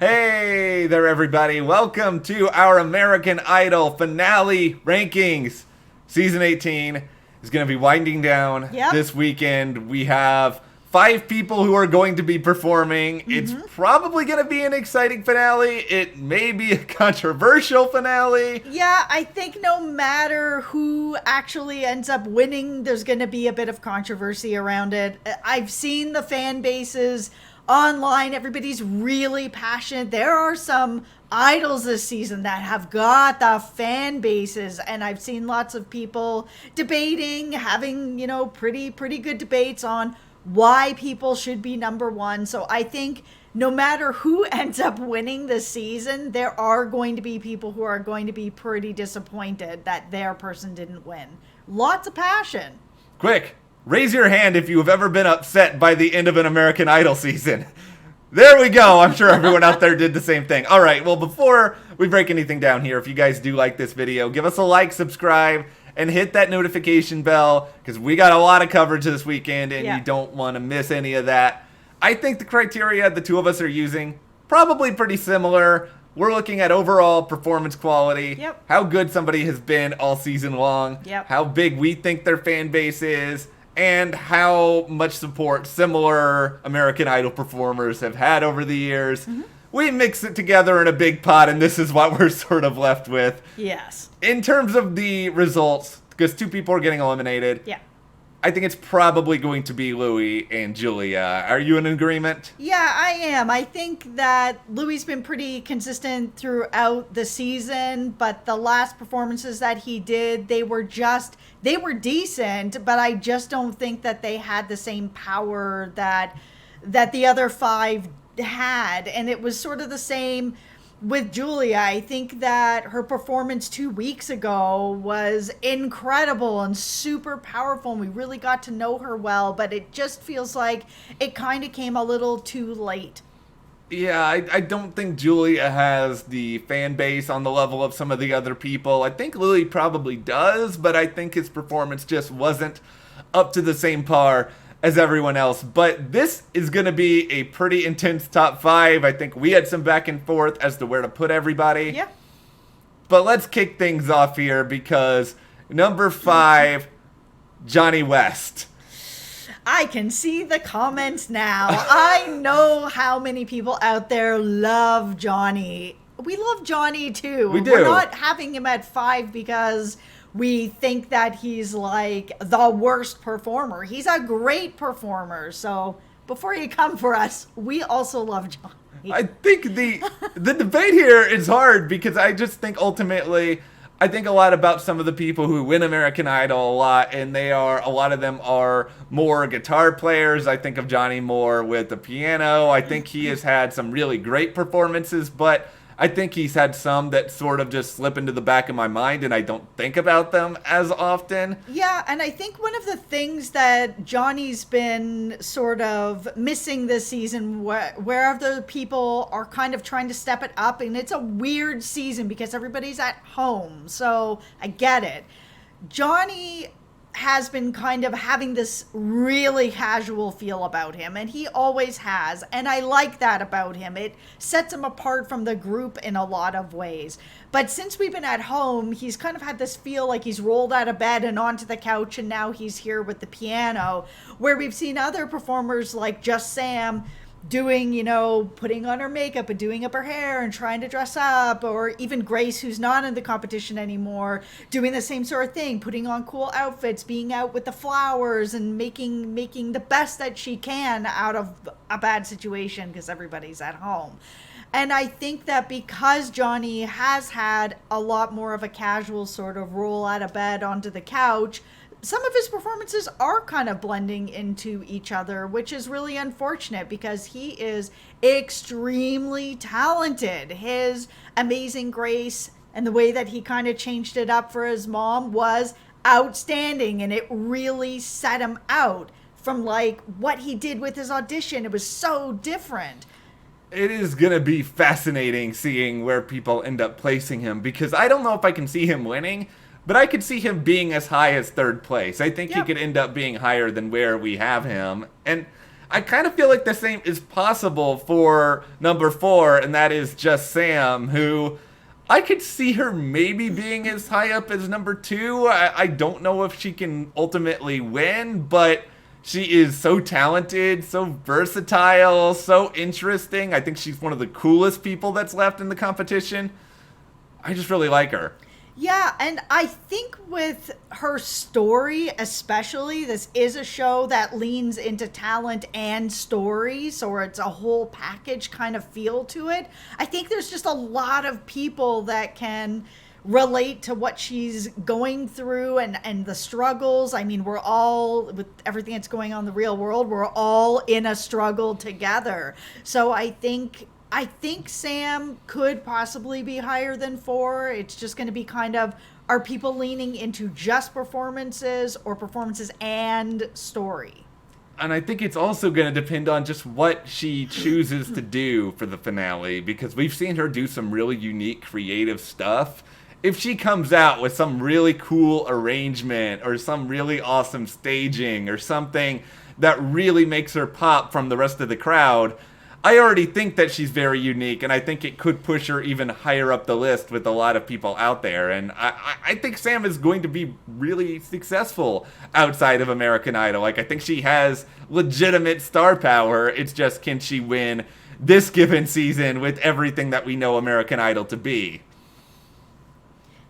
Hey there, everybody. Welcome to our American Idol finale rankings. Season 18 is going to be winding down this weekend. We have 5 people who are going to be performing. It's probably going to be an exciting finale. It may be a controversial finale. Yeah, I think no matter who actually ends up winning, there's going to be a bit of controversy around it. I've seen the fan bases online. Everybody's really passionate. There are some idols this season that have got the fan bases, and I've seen lots of people debating, having, pretty good debates on why people should be number one. So I think no matter who ends up winning this season, there are going to be people who are going to be pretty disappointed that their person didn't win. Lots of passion. Quick, raise your hand if you have ever been upset by the end of an American Idol season. There we go. I'm sure everyone out there did the same thing. All right, well, before we break anything down here, if you guys do like this video, give us a like, subscribe, and hit that notification bell, because we got a lot of coverage this weekend, and you don't want to miss any of that. I think the criteria the two of us are using, probably pretty similar. We're looking at overall performance quality, how good somebody has been all season long, how big we think their fan base is, and how much support similar American Idol performers have had over the years. We mix it together in a big pot, and this is what we're sort of left with. Yes. In terms of the results, because 2 people are getting eliminated, I think it's probably going to be Louis and Julia. Are you in agreement? Yeah, I am. I think that Louis been pretty consistent throughout the season, but the last performances that he did, they were decent, but I just don't think that they had the same power that the other 5 had. And it was sort of the same with Julia. I think that her performance 2 weeks ago was incredible and super powerful, and we really got to know her well, but it just feels like it kind of came a little too late. Yeah, I don't think Julia has the fan base on the level of some of the other people. I think Louis probably does, but I think his performance just wasn't up to the same par as everyone else. But this is going to be a pretty intense top 5. I think we had some back and forth as to where to put everybody. Yeah. But let's kick things off here, because number 5, Johnny West. I can see the comments now. I know how many people out there love Johnny. We love Johnny too. We do. We're not having him at 5 because we think that he's like the worst performer. He's a great performer. So before you come for us, we also love Johnny. I think the debate here is hard, because I just think ultimately, I think a lot about some of the people who win American Idol a lot, and a lot of them are more guitar players. I think of Johnny more with the piano. I think he has had some really great performances, but I think he's had some that sort of just slip into the back of my mind, and I don't think about them as often. Yeah, and I think one of the things that Johnny's been sort of missing this season, where other people are kind of trying to step it up, and it's a weird season because everybody's at home, so I get it. Johnny has been kind of having this really casual feel about him, and he always has, and I like that about him. It sets him apart from the group in a lot of ways. But since we've been at home, he's kind of had this feel like he's rolled out of bed and onto the couch, and now he's here with the piano, where we've seen other performers like Just Sam doing, putting on her makeup and doing up her hair and trying to dress up, or even Grace, who's not in the competition anymore, doing the same sort of thing, putting on cool outfits, being out with the flowers, and making the best that she can out of a bad situation because everybody's at home. And I think that because Johnny has had a lot more of a casual sort of roll out of bed onto the couch, some of his performances are kind of blending into each other, which is really unfortunate because he is extremely talented. His Amazing Grace and the way that he kind of changed it up for his mom was outstanding, and it really set him out from like what he did with his audition. It was so different. It is going to be fascinating seeing where people end up placing him, because I don't know if I can see him winning, but I could see him being as high as 3rd place. I think he could end up being higher than where we have him. And I kind of feel like the same is possible for number 4, and that is Just Sam, who I could see her maybe being as high up as number 2. I don't know if she can ultimately win, but she is so talented, so versatile, so interesting. I think she's one of the coolest people that's left in the competition. I just really like her. Yeah, and I think with her story especially, this is a show that leans into talent and story, so it's a whole package kind of feel to it. I think there's just a lot of people that can relate to what she's going through and the struggles. I mean, we're all, with everything that's going on in the real world, we're all in a struggle together. So I think Sam could possibly be higher than 4. It's just going to be kind of, are people leaning into just performances or performances and story? And I think it's also going to depend on just what she chooses to do for the finale, because we've seen her do some really unique, creative stuff. If she comes out with some really cool arrangement or some really awesome staging or something that really makes her pop from the rest of the crowd, I already think that she's very unique, and I think it could push her even higher up the list with a lot of people out there. And I think Sam is going to be really successful outside of American Idol. Like, I think she has legitimate star power. It's just, can she win this given season with everything that we know American Idol to be?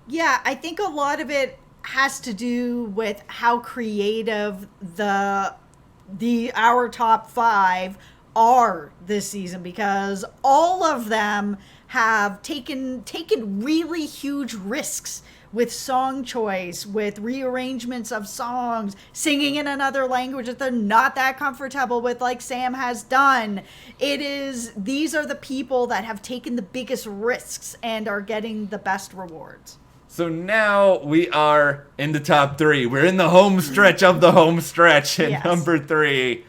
Yeah, I think a lot of it has to do with how creative our top 5 are this season, because all of them have taken really huge risks with song choice, with rearrangements of songs, singing in another language that they're not that comfortable with, like Sam has done. These are the people that have taken the biggest risks and are getting the best rewards. So now we are in the top 3. We're in the home stretch of the home stretch. And Yes. Number 3,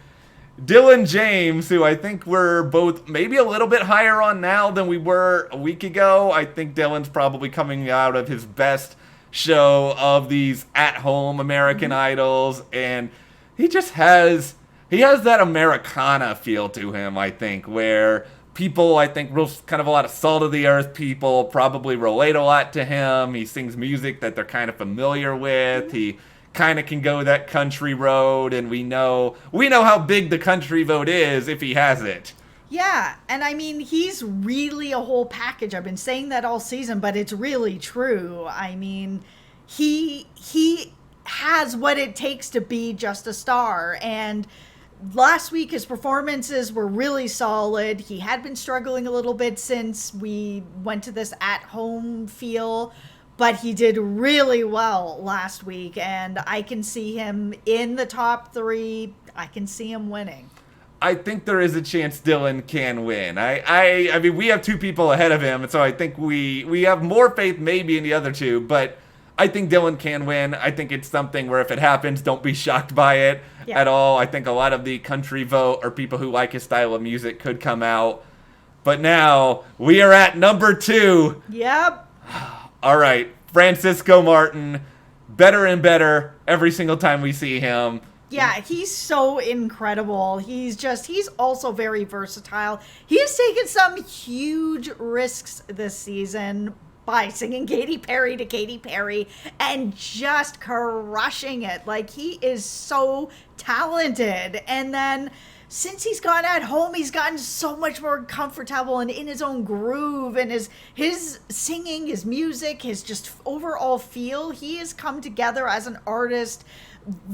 Dillon James, who I think we're both maybe a little bit higher on now than we were a week ago. I think Dillon's probably coming out of his best show of these at-home American Idols, and he has that Americana feel to him, I think, where people, I think, real kind of a lot of salt-of-the-earth people probably relate a lot to him. He sings music that they're kind of familiar with. He kind of can go that country road, and we know how big the country vote is if he has it. Yeah, and I mean, he's really a whole package. I've been saying that all season, but it's really true. I mean, he has what it takes to be just a star, and last week his performances were really solid. He had been struggling a little bit since we went to this at-home feel, but he did really well last week, and I can see him in the top 3. I can see him winning. I think there is a chance Dillon can win. I mean, we have 2 people ahead of him, and so I think we have more faith maybe in the other 2, but I think Dillon can win. I think it's something where if it happens, don't be shocked by it at all. I think a lot of the country vote or people who like his style of music could come out. But now we are at number 2. Yep. All right, Francisco Martin, better and better every single time we see him. Yeah, he's so incredible. He's also very versatile. He has taken some huge risks this season by singing Katy Perry to Katy Perry and just crushing it. Like, he is so talented. And then since he's gone at home, he's gotten so much more comfortable and in his own groove, and his singing, his music, his just overall feel. He has come together as an artist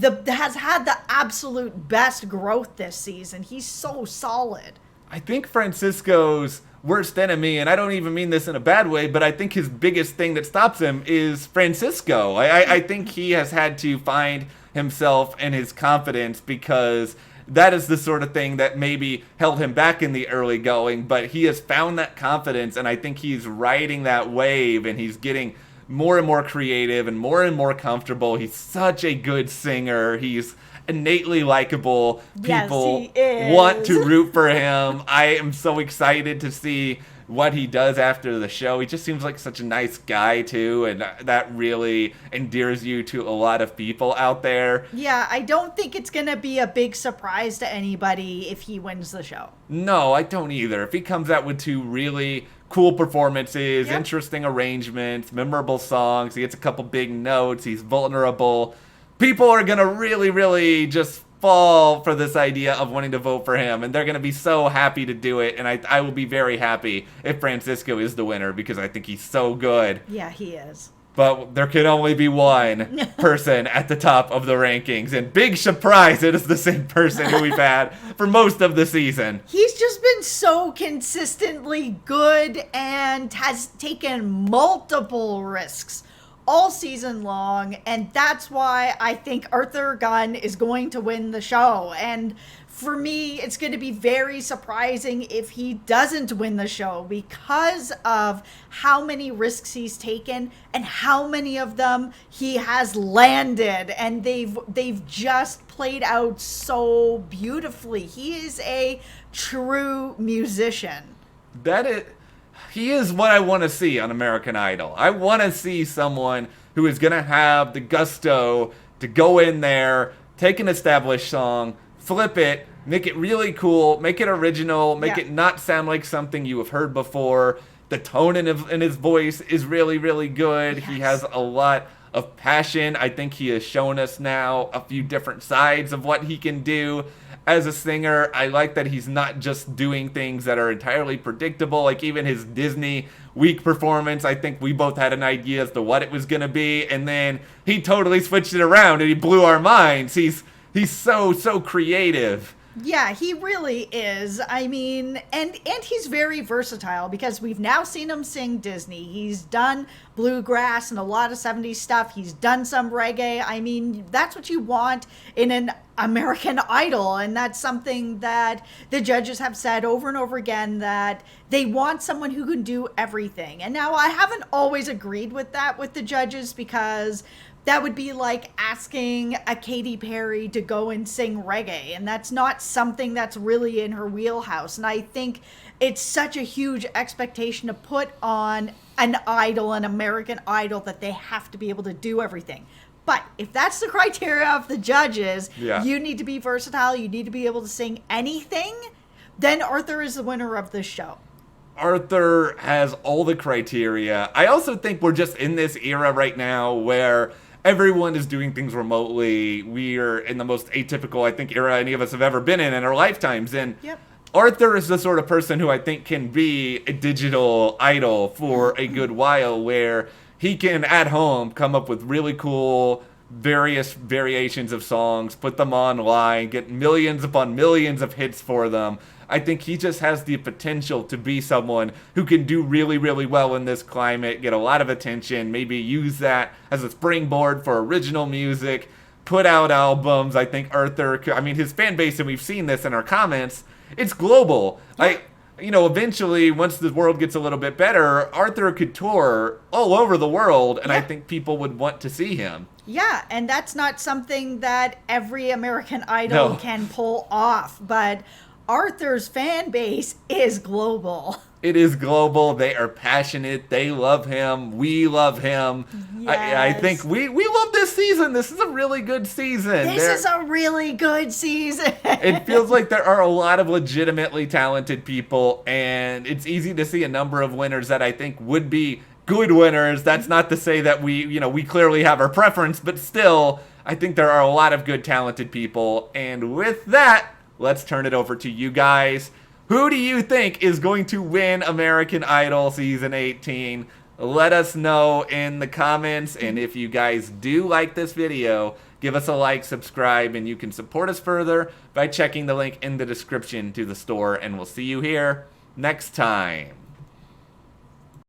has had the absolute best growth this season. He's so solid. I think Francisco's worst enemy, and I don't even mean this in a bad way, but I think his biggest thing that stops him is Francisco. I think he has had to find himself and his confidence, because that is the sort of thing that maybe held him back in the early going, but he has found that confidence, and I think he's riding that wave, and he's getting more and more creative and more comfortable. He's such a good singer. He's innately likable. People Yes, he is. want to root for him. I am so excited to see what he does after the show. He just seems like such a nice guy too, and that really endears you to a lot of people out there. Yeah, I don't think it's going to be a big surprise to anybody if he wins the show. No, I don't either. If he comes out with 2 really cool performances, Yep. interesting arrangements, memorable songs, he gets a couple big notes, he's vulnerable, people are going to really, really just fall for this idea of wanting to vote for him, and they're going to be so happy to do it, and I will be very happy if Francisco is the winner, because I think he's so good. Yeah, he is. But there can only be one person at the top of the rankings, and big surprise, it is the same person who we've had for most of the season. He's just been so consistently good and has taken multiple risks all season long, and that's why I think Arthur Gunn is going to win the show. And for me, it's going to be very surprising if he doesn't win the show, because of how many risks he's taken and how many of them he has landed, and they've just played out so beautifully. He is a true musician. He is what I want to see on American Idol. I want to see someone who is going to have the gusto to go in there, take an established song, flip it, make it really cool, make it original, make it not sound like something you have heard before. The tone in his voice is really, really good. Yes. He has a lot of passion. I think he has shown us now a few different sides of what he can do as a singer. I like that he's not just doing things that are entirely predictable. Like even his Disney Week performance, I think we both had an idea as to what it was going to be, and then he totally switched it around and he blew our minds. He's so creative. Yeah, he really is. I mean, and he's very versatile, because we've now seen him sing Disney. He's done bluegrass and a lot of 70s stuff. He's done some reggae. I mean, that's what you want in an American Idol, and that's something that the judges have said over and over again, that they want someone who can do everything. And now I haven't always agreed with that with the judges, because that would be like asking a Katy Perry to go and sing reggae, and that's not something that's really in her wheelhouse. And I think it's such a huge expectation to put on an idol, an American Idol, that they have to be able to do everything. But if that's the criteria of the judges, you need to be versatile, you need to be able to sing anything, then Arthur is the winner of this show. Arthur has all the criteria. I also think we're just in this era right now where everyone is doing things remotely. We are in the most atypical, I think, era any of us have ever been in our lifetimes. And Arthur is the sort of person who I think can be a digital idol for a good while, where he can, at home, come up with really cool various variations of songs, put them online, get millions upon millions of hits for them. I think he just has the potential to be someone who can do really, really well in this climate, get a lot of attention, maybe use that as a springboard for original music, put out albums. I think Arthur, I mean, his fan base, and we've seen this in our comments, it's global. Eventually, once the world gets a little bit better, Arthur could tour all over the world, and I think people would want to see him. Yeah, and that's not something that every American Idol can pull off, but Arthur's fan base is global. It is global. They are passionate. They love him. We love him. Yes. I think we love this season. This is a really good season. This is a really good season. It feels like there are a lot of legitimately talented people, and it's easy to see a number of winners that I think would be good winners. That's not to say that we clearly have our preference, but still, I think there are a lot of good, talented people. And with that, let's turn it over to you guys. Who do you think is going to win American Idol Season 18? Let us know in the comments. And if you guys do like this video, give us a like, subscribe, and you can support us further by checking the link in the description to the store. And we'll see you here next time.